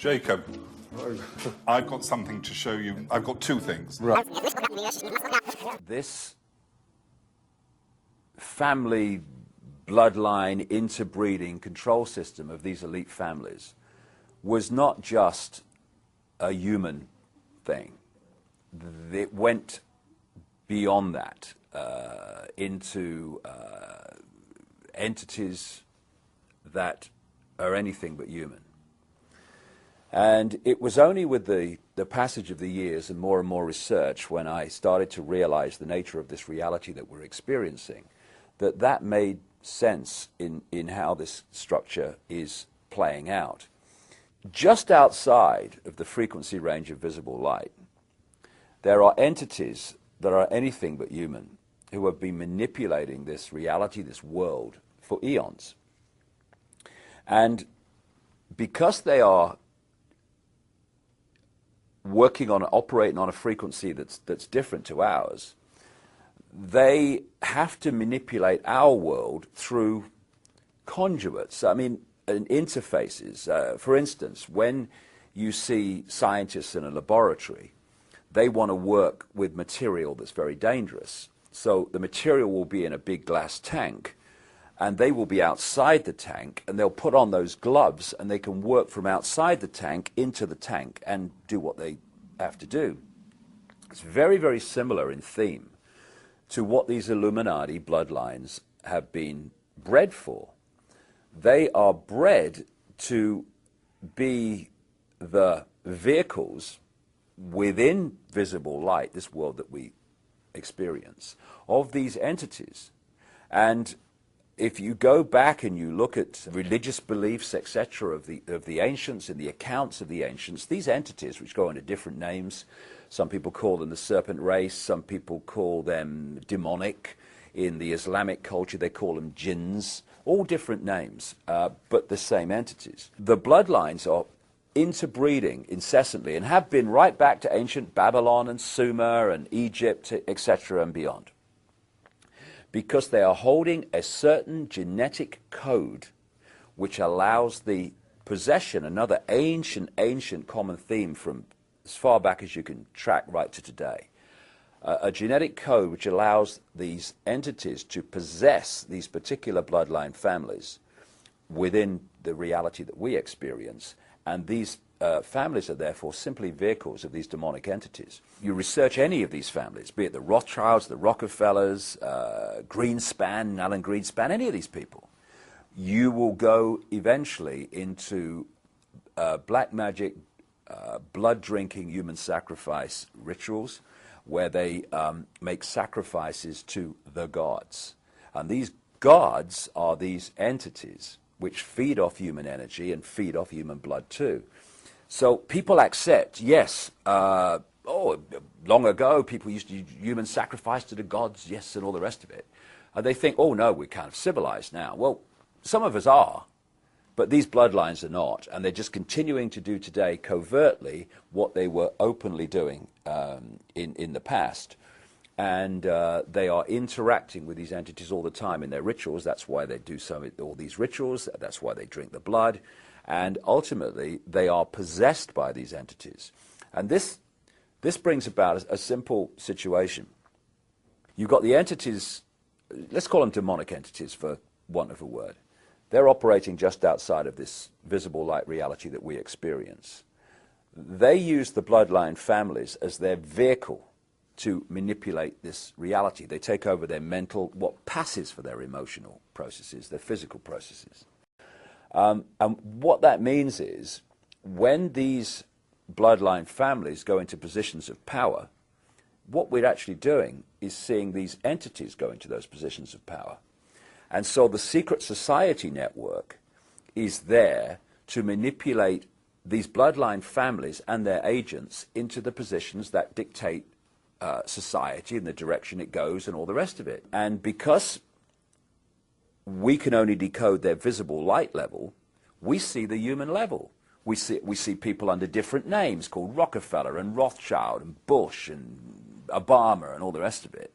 Jacob, I've got something to show you. I've got two things. Right. This family bloodline interbreeding control system of these elite families was not just a human thing. It went beyond that into entities that are anything but human. And it was only with the passage of the years and more research when I started to realize the nature of this reality that we're experiencing that made sense in how this structure is playing out. Just outside of the frequency range of visible light, there are entities that are anything but human who have been manipulating this reality, this world, for eons. And because they are operating on a frequency that's different to ours, they have to manipulate our world through conduits. I mean, interfaces. For instance, when you see scientists in a laboratory, they want to work with material that's very dangerous. So the material will be in a big glass tank, and they will be outside the tank, and they'll put on those gloves, and they can work from outside the tank into the tank and do what they have to do. It's very, very similar in theme to what these Illuminati bloodlines have been bred for. They are bred to be the vehicles within visible light, this world that we experience, of these entities. And if you go back and you look at religious beliefs, etc., of the ancients and the accounts of the ancients, these entities, which go under different names, some people call them the serpent race, some people call them demonic. In the Islamic culture, they call them jinns, all different names, but the same entities. The bloodlines are interbreeding incessantly and have been right back to ancient Babylon and Sumer and Egypt, etc., and beyond, because they are holding a certain genetic code which allows the possession, another ancient common theme from as far back as you can track right to today, a genetic code which allows these entities to possess these particular bloodline families within the reality that we experience, and these families are therefore simply vehicles of these demonic entities. You research any of these families, be it the Rothschilds, the Rockefellers, Greenspan, Alan Greenspan, any of these people, you will go eventually into black magic, blood-drinking human sacrifice rituals where they make sacrifices to the gods. And these gods are these entities which feed off human energy and feed off human blood too. So people accept, yes, long ago people used to use human sacrifice to the gods, yes, and all the rest of it. And they think, oh no, we're kind of civilized now. Well, some of us are, but these bloodlines are not, and they're just continuing to do today covertly what they were openly doing in the past. And they are interacting with these entities all the time in their rituals. That's why they do all these rituals. That's why they drink the blood. And ultimately, they are possessed by these entities. And this brings about a simple situation. You've got the entities, let's call them demonic entities for want of a word. They're operating just outside of this visible light reality that we experience. They use the bloodline families as their vehicle to manipulate this reality. They take over their mental, what passes for their emotional processes, their physical processes. And what that means is when these bloodline families go into positions of power, what we're actually doing is seeing these entities go into those positions of power. And so the secret society network is there to manipulate these bloodline families and their agents into the positions that dictate society and the direction it goes and all the rest of it. And because we can only decode their visible light level, we see the human level. We see people under different names called Rockefeller and Rothschild and Bush and Obama and all the rest of it.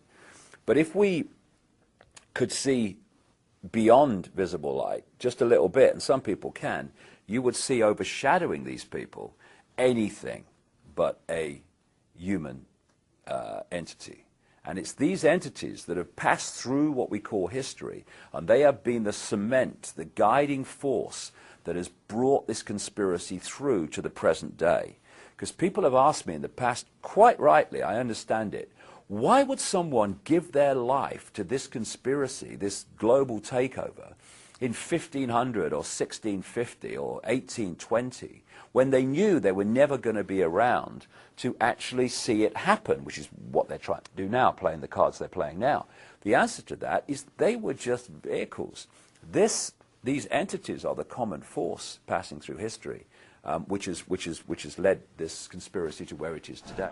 But if we could see beyond visible light just a little bit, and some people can, you would see overshadowing these people anything but a human entity. And it's these entities that have passed through what we call history, and they have been the cement, the guiding force that has brought this conspiracy through to the present day. Because people have asked me in the past, quite rightly, I understand it, why would someone give their life to this conspiracy, this global takeover, in 1500 or 1650 or 1820, when they knew they were never going to be around to actually see it happen, which is what they're trying to do now, playing the cards they're playing now? The answer to that is they were just vehicles. These entities are the common force passing through history, which has led this conspiracy to where it is today.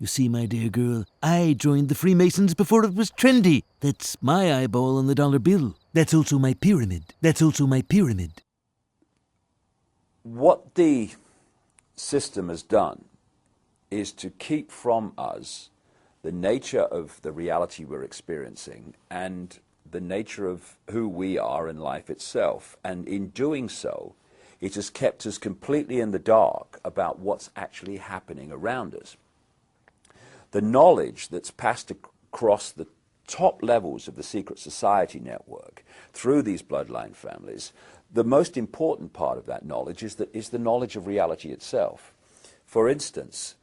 You see, my dear girl, I joined the Freemasons before it was trendy. That's my eyeball on the dollar bill. That's also my pyramid. That's also my pyramid. What the system has done is to keep from us the nature of the reality we're experiencing and the nature of who we are in life itself. And in doing so, it has kept us completely in the dark about what's actually happening around us. The knowledge that's passed across the top levels of the secret society network through these bloodline families, the most important part of that knowledge is the knowledge of reality itself. For instance,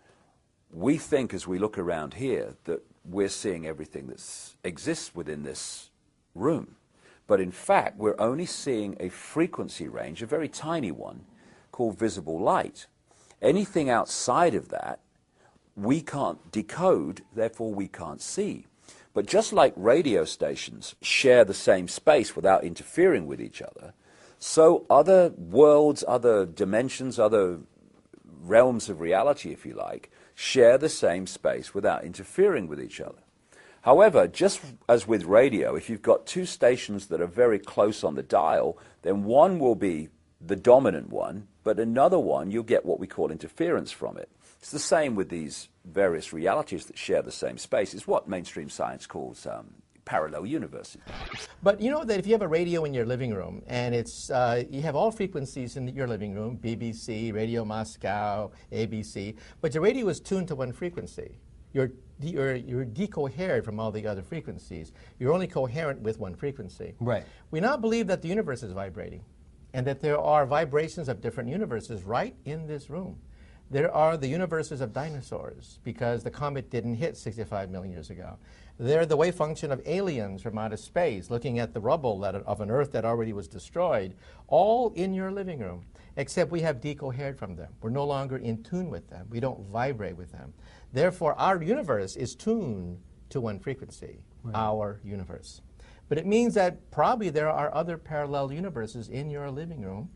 we think as we look around here that we're seeing everything that exists within this room. But in fact, we're only seeing a frequency range, a very tiny one, called visible light. Anything outside of that we can't decode, therefore we can't see. But just like radio stations share the same space without interfering with each other, so other worlds, other dimensions, other realms of reality, if you like, share the same space without interfering with each other. However, just as with radio, if you've got two stations that are very close on the dial, then one will be the dominant one, but another one you'll get what we call interference from it. It's the same with these various realities that share the same space. It's what mainstream science calls parallel universes. But you know that if you have a radio in your living room and it's you have all frequencies in your living room, BBC, Radio Moscow, ABC, but your radio is tuned to one frequency. You're decoherent from all the other frequencies. You're only coherent with one frequency. Right. We now believe that the universe is vibrating and that there are vibrations of different universes right in this room. There are the universes of dinosaurs because the comet didn't hit 65 million years ago. They're the wave function of aliens from outer space looking at the rubble of an Earth that already was destroyed, all in your living room, except we have decohered from them. We're no longer in tune with them. We don't vibrate with them. Therefore, our universe is tuned to one frequency, our universe. But it means that probably there are other parallel universes in your living room.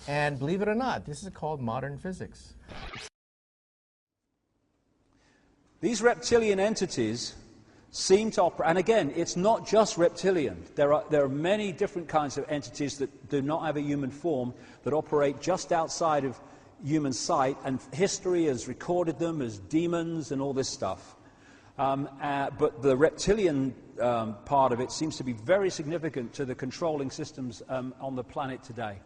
And believe it or not, this is called modern physics. These reptilian entities seem to operate, and again, it's not just reptilian. There are many different kinds of entities that do not have a human form that operate just outside of human sight, and history has recorded them as demons and all this stuff. But the reptilian part of it seems to be very significant to the controlling systems on the planet today.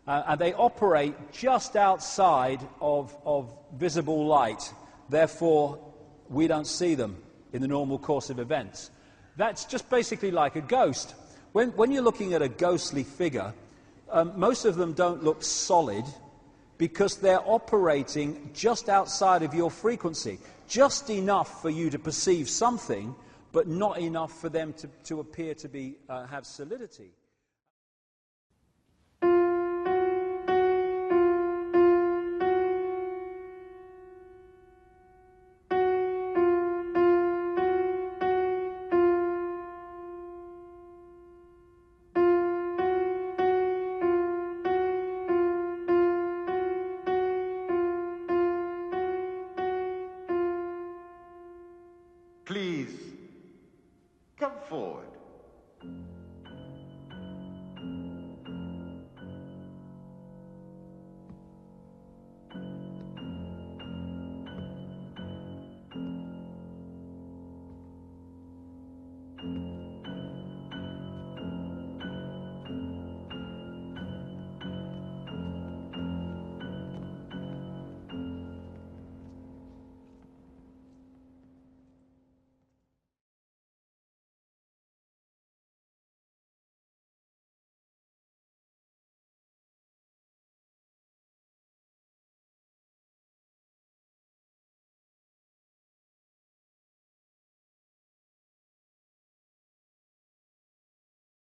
And they operate just outside of visible light. Therefore, we don't see them in the normal course of events. That's just basically like a ghost. When you're looking at a ghostly figure, most of them don't look solid because they're operating just outside of your frequency. Just enough for you to perceive something, but not enough for them to appear to be have solidity. Please, come forward.